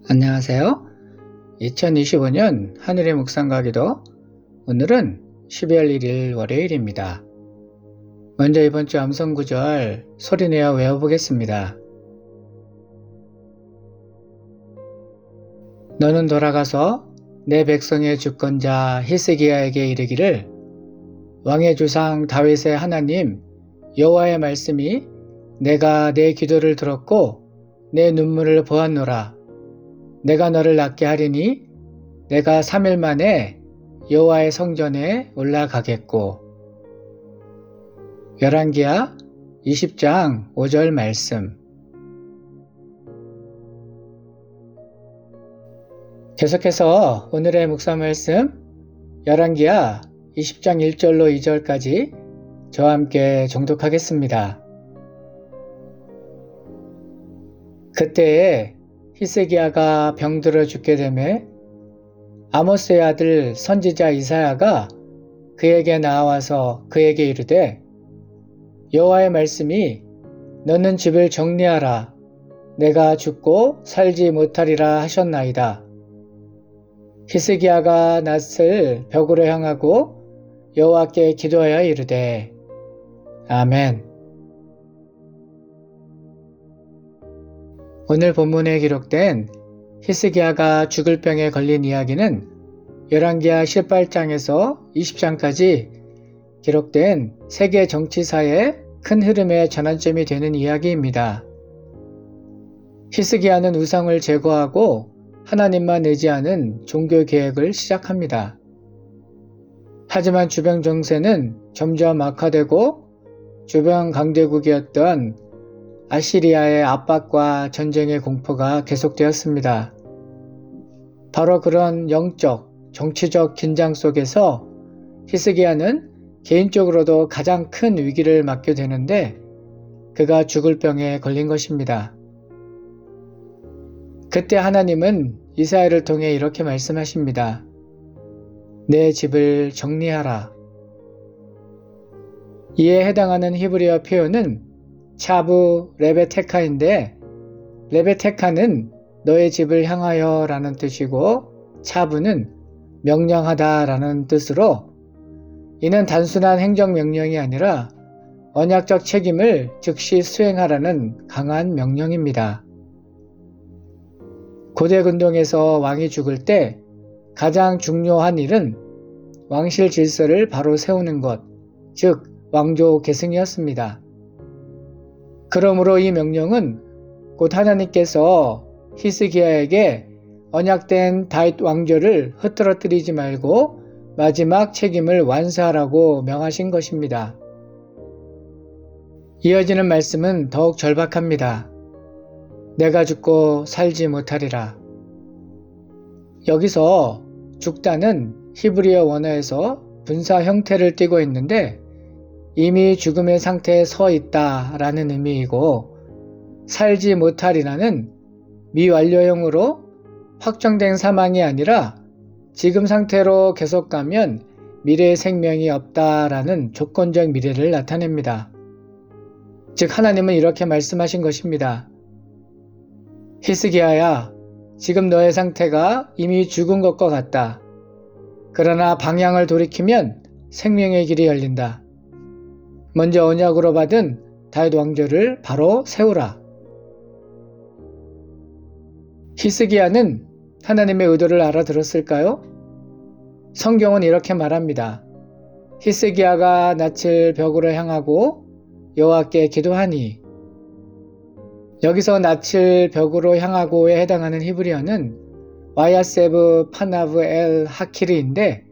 안녕하세요. 2025년 하늘의 묵상과 기도, 오늘은 12월 1일 월요일입니다. 먼저 이번 주 암송 구절 소리내어 외워보겠습니다. 너는 돌아가서 내 백성의 주권자 히스기야에게 이르기를, 왕의 조상 다윗의 하나님 여호와의 말씀이 내가 내 기도를 들었고 내 눈물을 보았노라. 내가 너를 낫게 하리니 내가 3일 만에 여호와의 성전에 올라가겠고. 열왕기하 20장 5절 말씀. 계속해서 오늘의 묵상 말씀 열왕기하 20장 1절로 2절까지 저와 함께 정독하겠습니다. 그때에 히스기야가 병들어 죽게 되매 아모스의 아들 선지자 이사야가 그에게 나와서 그에게 이르되, 여호와의 말씀이 너는 집을 정리하라. 내가 죽고 살지 못하리라 하셨나이다. 히스기야가 낯을 벽으로 향하고 여호와께 기도하여 이르되, 아멘. 오늘 본문에 기록된 히스기야가 죽을 병에 걸린 이야기는 열왕기하 18장에서 20장까지 기록된 세계 정치사의 큰 흐름의 전환점이 되는 이야기입니다. 히스기야는 우상을 제거하고 하나님만 의지하는 종교 계획을 시작합니다. 하지만 주변 정세는 점점 악화되고 주변 강대국이었던 아시리아의 압박과 전쟁의 공포가 계속되었습니다. 바로 그런 영적, 정치적 긴장 속에서 히스기야는 개인적으로도 가장 큰 위기를 맞게 되는데 그가 죽을 병에 걸린 것입니다. 그때 하나님은 이사야를 통해 이렇게 말씀하십니다. 내 집을 정리하라. 이에 해당하는 히브리어 표현은 차부 레베테카인데, 레베테카는 너의 집을 향하여 라는 뜻이고 차부는 명령하다 라는 뜻으로, 이는 단순한 행정명령이 아니라 언약적 책임을 즉시 수행하라는 강한 명령입니다. 고대 근동에서 왕이 죽을 때 가장 중요한 일은 왕실 질서를 바로 세우는 것, 즉 왕조 계승이었습니다. 그러므로 이 명령은 곧 하나님께서 히스기야에게 언약된 다윗 왕조를 흐트러뜨리지 말고 마지막 책임을 완수하라고 명하신 것입니다. 이어지는 말씀은 더욱 절박합니다. 내가 죽고 살지 못하리라. 여기서 죽다는 히브리어 원어에서 분사 형태를 띠고 있는데 이미 죽음의 상태에 서 있다라는 의미이고, 살지 못하리라는 미완료형으로 확정된 사망이 아니라 지금 상태로 계속 가면 미래의 생명이 없다라는 조건적 미래를 나타냅니다. 즉 하나님은 이렇게 말씀하신 것입니다. 히스기야야, 지금 너의 상태가 이미 죽은 것과 같다. 그러나 방향을 돌이키면 생명의 길이 열린다. 먼저 언약으로 받은 다윗 왕조를 바로 세우라. 히스기야는 하나님의 의도를 알아들었을까요? 성경은 이렇게 말합니다. 히스기야가 낯을 벽으로 향하고 여호와께 기도하니. 여기서 낯을 벽으로 향하고에 해당하는 히브리어는 와야세브 파나브 엘 하키르인데,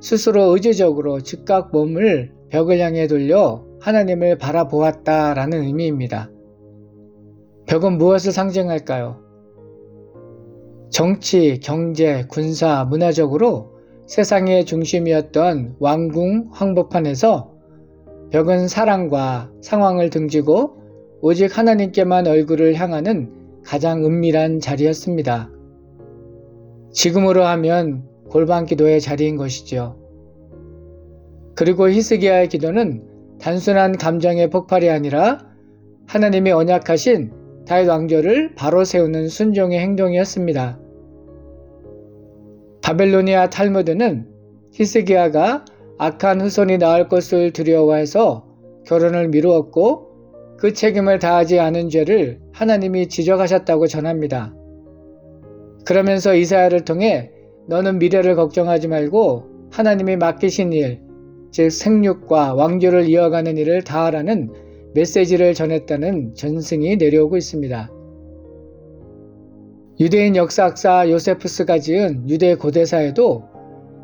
스스로 의지적으로 즉각 몸을 벽을 향해 돌려 하나님을 바라보았다라는 의미입니다. 벽은 무엇을 상징할까요? 정치, 경제, 군사, 문화적으로 세상의 중심이었던 왕궁 황복판에서 벽은 사랑과 상황을 등지고 오직 하나님께만 얼굴을 향하는 가장 은밀한 자리였습니다. 지금으로 하면 골방 기도의 자리인 것이죠. 그리고 히스기야의 기도는 단순한 감정의 폭발이 아니라 하나님이 언약하신 다윗 왕조를 바로 세우는 순종의 행동이었습니다. 바벨로니아 탈무드는 히스기야가 악한 후손이 나올 것을 두려워해서 결혼을 미루었고 그 책임을 다하지 않은 죄를 하나님이 지적하셨다고 전합니다. 그러면서 이사야를 통해 너는 미래를 걱정하지 말고 하나님이 맡기신 일, 즉 생육과 왕조를 이어가는 일을 다하라는 메시지를 전했다는 전승이 내려오고 있습니다. 유대인 역사학자 요세푸스가 지은 유대 고대사에도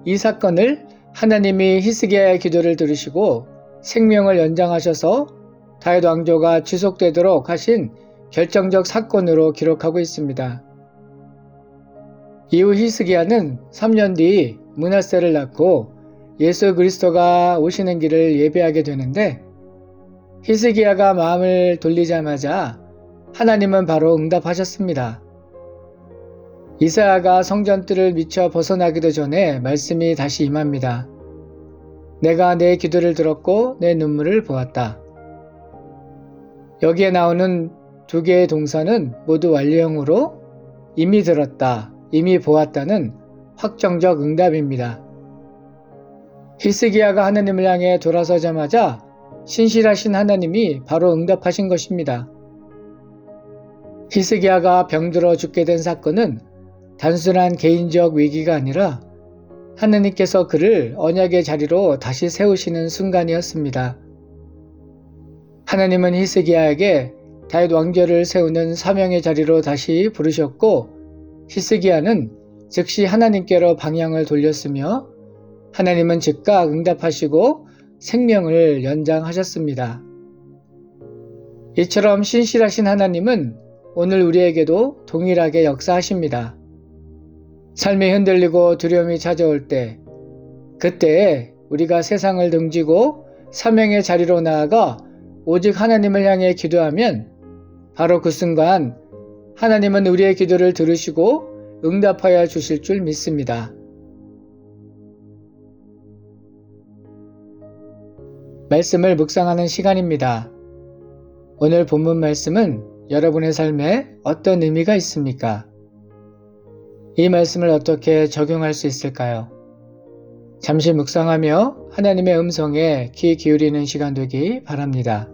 이 사건을 하나님이 히스기야의 기도를 들으시고 생명을 연장하셔서 다윗 왕조가 지속되도록 하신 결정적 사건으로 기록하고 있습니다. 이후 히스기야는 3년 뒤 므낫세를 낳고 예수 그리스도가 오시는 길을 예배하게 되는데 히스기야가 마음을 돌리자마자 하나님은 바로 응답하셨습니다. 이사야가 성전뜰을 미쳐 벗어나기도 전에 말씀이 다시 임합니다. 내가 내 기도를 들었고 내 눈물을 보았다. 여기에 나오는 두 개의 동사는 모두 완료형으로 이미 들었다, 이미 보았다는 확정적 응답입니다. 히스기야가 하나님을 향해 돌아서자마자 신실하신 하나님이 바로 응답하신 것입니다. 히스기야가 병들어 죽게 된 사건은 단순한 개인적 위기가 아니라 하나님께서 그를 언약의 자리로 다시 세우시는 순간이었습니다. 하나님은 히스기야에게 다윗 왕조를 세우는 사명의 자리로 다시 부르셨고 히스기야는 즉시 하나님께로 방향을 돌렸으며 하나님은 즉각 응답하시고 생명을 연장하셨습니다. 이처럼 신실하신 하나님은 오늘 우리에게도 동일하게 역사하십니다. 삶이 흔들리고 두려움이 찾아올 때, 그때에 우리가 세상을 등지고 사명의 자리로 나아가 오직 하나님을 향해 기도하면 바로 그 순간 하나님은 우리의 기도를 들으시고 응답하여 주실 줄 믿습니다. 말씀을 묵상하는 시간입니다. 오늘 본문 말씀은 여러분의 삶에 어떤 의미가 있습니까? 이 말씀을 어떻게 적용할 수 있을까요? 잠시 묵상하며 하나님의 음성에 귀 기울이는 시간 되기 바랍니다.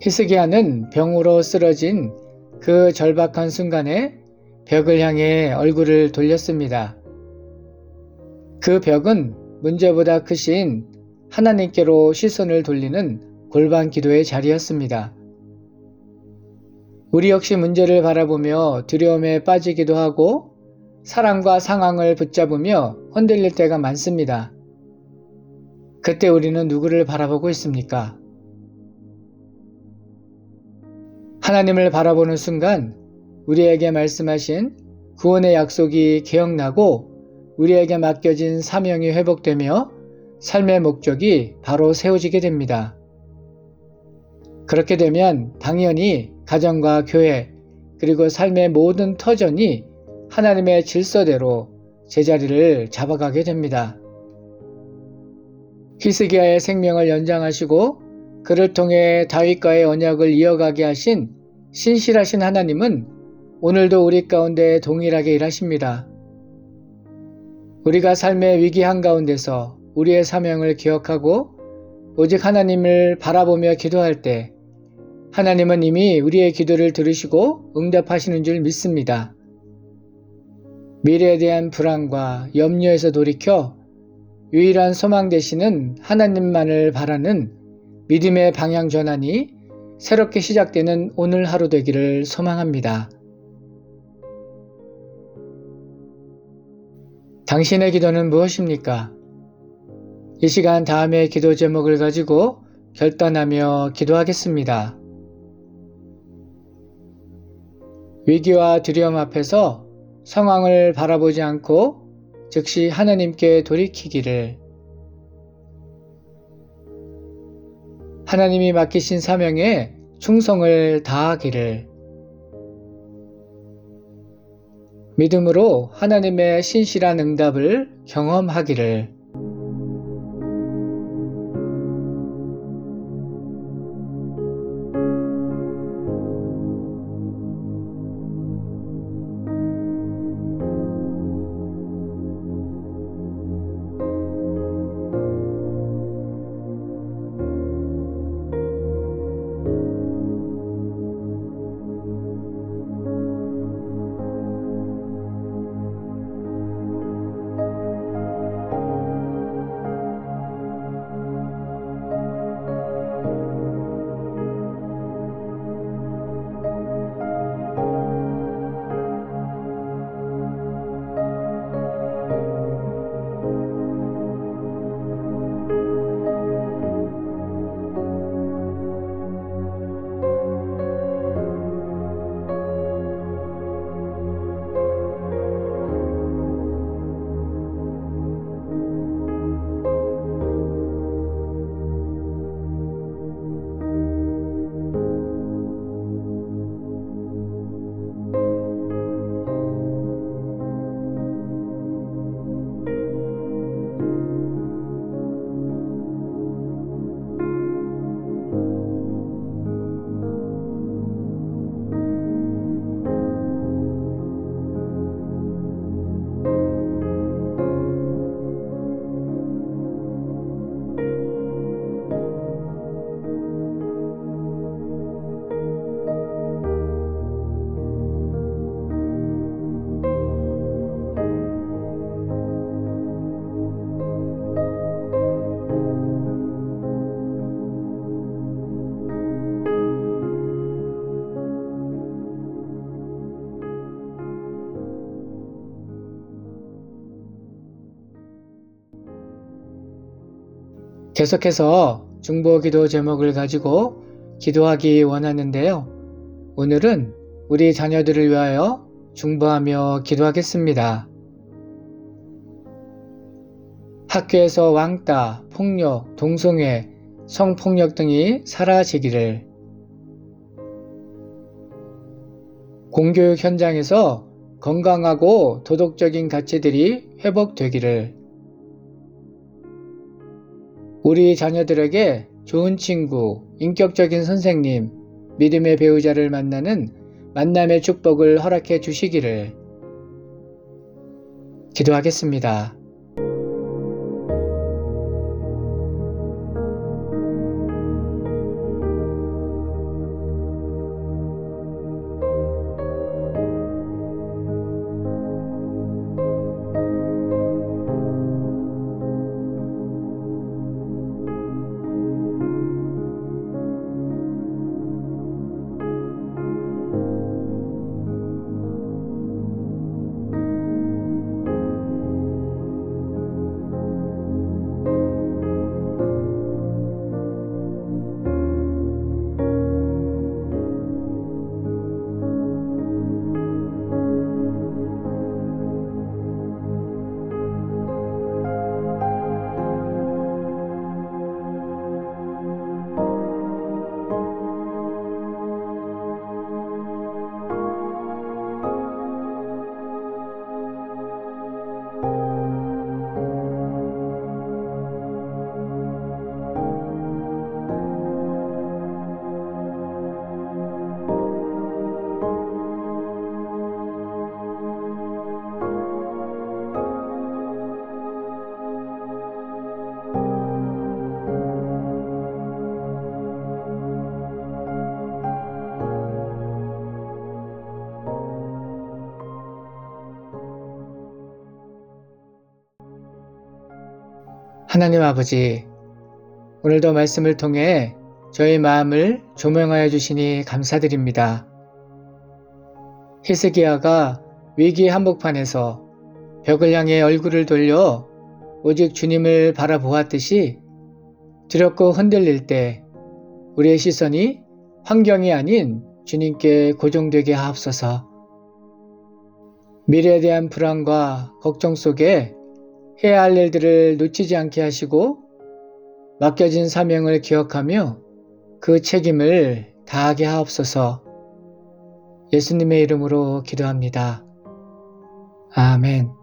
히스기야는 병으로 쓰러진 그 절박한 순간에 벽을 향해 얼굴을 돌렸습니다. 그 벽은 문제보다 크신 하나님께로 시선을 돌리는 골반 기도의 자리였습니다. 우리 역시 문제를 바라보며 두려움에 빠지기도 하고 사람과 상황을 붙잡으며 흔들릴 때가 많습니다. 그때 우리는 누구를 바라보고 있습니까? 하나님을 바라보는 순간 우리에게 말씀하신 구원의 약속이 기억나고 우리에게 맡겨진 사명이 회복되며 삶의 목적이 바로 세워지게 됩니다. 그렇게 되면 당연히 가정과 교회 그리고 삶의 모든 터전이 하나님의 질서대로 제자리를 잡아가게 됩니다. 히스기야의 생명을 연장하시고 그를 통해 다윗과의 언약을 이어가게 하신 신실하신 하나님은 오늘도 우리 가운데 동일하게 일하십니다. 우리가 삶의 위기 한가운데서 우리의 사명을 기억하고 오직 하나님을 바라보며 기도할 때 하나님은 이미 우리의 기도를 들으시고 응답하시는 줄 믿습니다. 미래에 대한 불안과 염려에서 돌이켜 유일한 소망 되시는 하나님만을 바라는 믿음의 방향 전환이 새롭게 시작되는 오늘 하루 되기를 소망합니다. 당신의 기도는 무엇입니까? 이 시간 다음의 기도 제목을 가지고 결단하며 기도하겠습니다. 위기와 두려움 앞에서 상황을 바라보지 않고 즉시 하나님께 돌이키기를, 하나님이 맡기신 사명에 충성을 다하기를, 믿음으로 하나님의 신실한 응답을 경험하기를. 계속해서 중보 기도 제목을 가지고 기도하기 원하는데요. 오늘은 우리 자녀들을 위하여 중보하며 기도하겠습니다. 학교에서 왕따, 폭력, 동성애, 성폭력 등이 사라지기를, 공교육 현장에서 건강하고 도덕적인 가치들이 회복되기를, 우리 자녀들에게 좋은 친구, 인격적인 선생님, 믿음의 배우자를 만나는 만남의 축복을 허락해 주시기를 기도하겠습니다. 하나님 아버지, 오늘도 말씀을 통해 저희 마음을 조명하여 주시니 감사드립니다. 히스기야가 위기 한복판에서 벽을 향해 얼굴을 돌려 오직 주님을 바라보았듯이 두렵고 흔들릴 때 우리의 시선이 환경이 아닌 주님께 고정되게 하옵소서. 미래에 대한 불안과 걱정 속에 해야 할 일들을 놓치지 않게 하시고 맡겨진 사명을 기억하며 그 책임을 다하게 하옵소서. 예수님의 이름으로 기도합니다. 아멘.